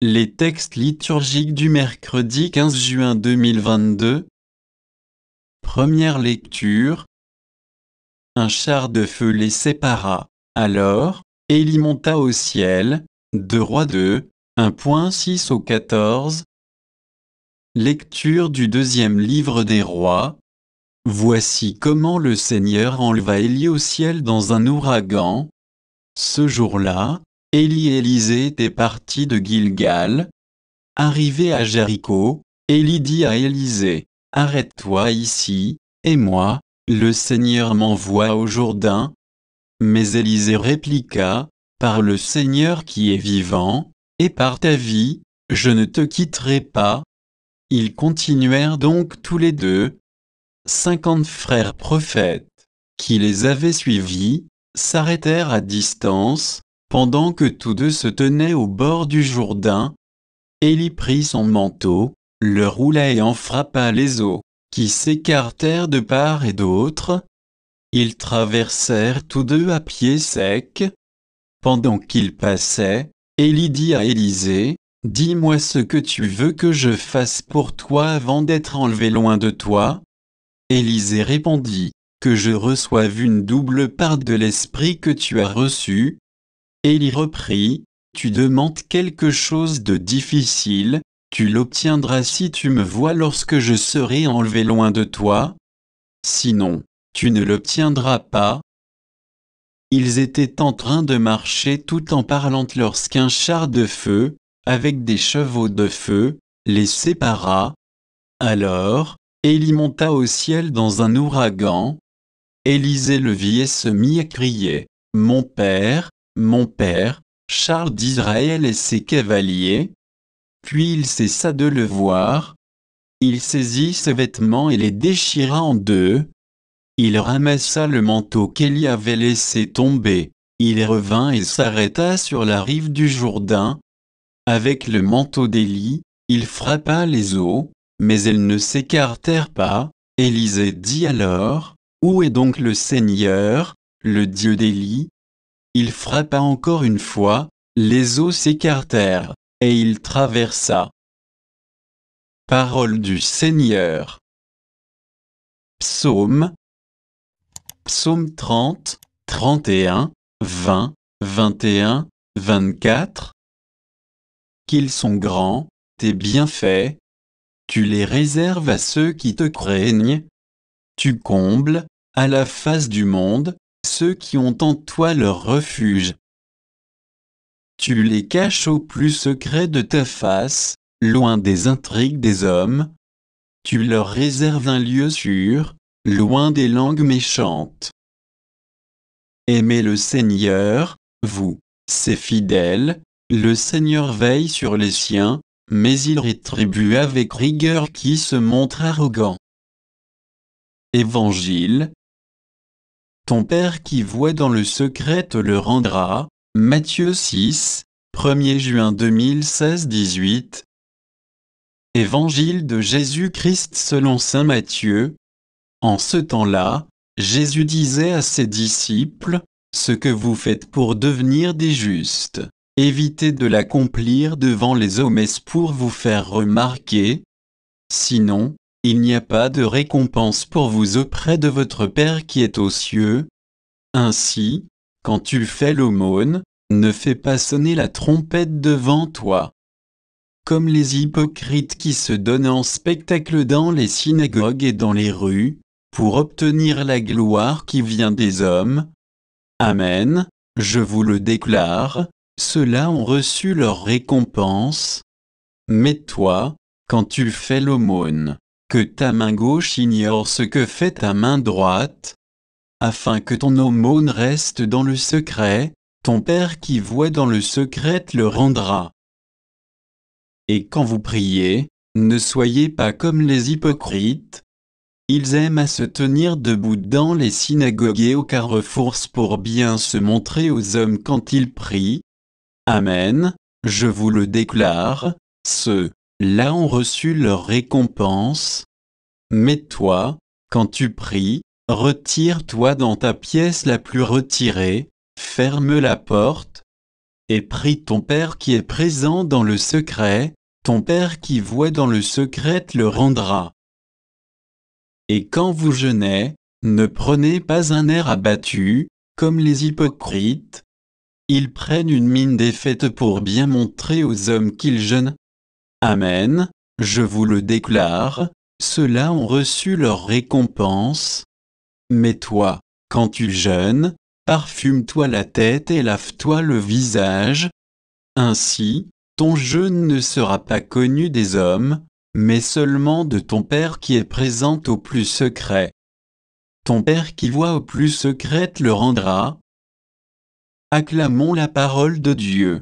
Les textes liturgiques du mercredi 15 juin 2022. Première lecture. Un char de feu les sépara. Alors, Élie monta au ciel. 2 Rois 2, 1.6 au 14. Lecture du deuxième livre des Rois. Voici comment le Seigneur enleva Élie au ciel dans un ouragan. Ce jour-là, Élie et Élisée étaient partis de Gilgal. Arrivé à Jéricho, Élie dit à Élisée, « Arrête-toi ici, et moi, le Seigneur m'envoie au Jourdain. » Mais Élisée répliqua, « Par le Seigneur qui est vivant, et par ta vie, je ne te quitterai pas. » Ils continuèrent donc tous les deux. 50 frères prophètes, qui les avaient suivis, s'arrêtèrent à distance, pendant que tous deux se tenaient au bord du Jourdain. Élie prit son manteau, le roula et en frappa les eaux, qui s'écartèrent de part et d'autre. Ils traversèrent tous deux à pied sec. Pendant qu'ils passaient, Élie dit à Élisée, « Dis-moi ce que tu veux que je fasse pour toi avant d'être enlevé loin de toi. » Élisée répondit, « Que je reçoive une double part de l'esprit que tu as reçu. » Élie reprit, « Tu demandes quelque chose de difficile, tu l'obtiendras si tu me vois lorsque je serai enlevé loin de toi. Sinon, tu ne l'obtiendras pas. » Ils étaient en train de marcher tout en parlant lorsqu'un char de feu, avec des chevaux de feu, les sépara. Alors, Élie monta au ciel dans un ouragan. Élisée le vit et se mit à crier, « Mon père, Charles d'Israël et ses cavaliers. » Puis il cessa de le voir. Il saisit ses vêtements et les déchira en deux. Il ramassa le manteau qu'Élie avait laissé tomber. Il revint et s'arrêta sur la rive du Jourdain. Avec le manteau d'Élie, il frappa les eaux, mais elles ne s'écartèrent pas. Élisée dit alors, « Où est donc le Seigneur, le Dieu d'Élie ?» Il frappa encore une fois, les eaux s'écartèrent, et il traversa. Parole du Seigneur. Psaume 30, 31, 20, 21, 24. Qu'ils sont grands, tes bienfaits. Tu les réserves à ceux qui te craignent. Tu combles, à la face du monde, ceux qui ont en toi leur refuge. Tu les caches au plus secret de ta face, loin des intrigues des hommes. Tu leur réserves un lieu sûr, loin des langues méchantes. Aimez le Seigneur, vous, ses fidèles, le Seigneur veille sur les siens, mais il rétribue avec rigueur qui se montre arrogant. Évangile. Ton Père qui voit dans le secret te le rendra. Matthieu 6, 1er juin 2016-18. Évangile de Jésus-Christ selon saint Matthieu. En ce temps-là, Jésus disait à ses disciples, « Ce que vous faites pour devenir des justes, évitez de l'accomplir devant les hommes pour vous faire remarquer. Sinon, il n'y a pas de récompense pour vous auprès de votre Père qui est aux cieux. Ainsi, quand tu fais l'aumône, ne fais pas sonner la trompette devant toi. Comme les hypocrites qui se donnent en spectacle dans les synagogues et dans les rues, pour obtenir la gloire qui vient des hommes. Amen, je vous le déclare, ceux-là ont reçu leur récompense. Mais toi, quand tu fais l'aumône, que ta main gauche ignore ce que fait ta main droite, afin que ton aumône reste dans le secret, ton Père qui voit dans le secret te le rendra. Et quand vous priez, ne soyez pas comme les hypocrites. Ils aiment à se tenir debout dans les synagogues et aux carrefours pour bien se montrer aux hommes quand ils prient. Amen, je vous le déclare, ceux-là ont reçu leur récompense. Mais toi, quand tu pries, retire-toi dans ta pièce la plus retirée, ferme la porte. et prie ton Père qui est présent dans le secret, ton Père qui voit dans le secret te le rendra. Et quand vous jeûnez, ne prenez pas un air abattu, comme les hypocrites. Ils prennent une mine défaite pour bien montrer aux hommes qu'ils jeûnent. Amen, je vous le déclare, ceux-là ont reçu leur récompense. Mais toi, quand tu jeûnes, parfume-toi la tête et lave-toi le visage. Ainsi, ton jeûne ne sera pas connu des hommes, mais seulement de ton Père qui est présent au plus secret. Ton Père qui voit au plus secret te le rendra. Acclamons la parole de Dieu.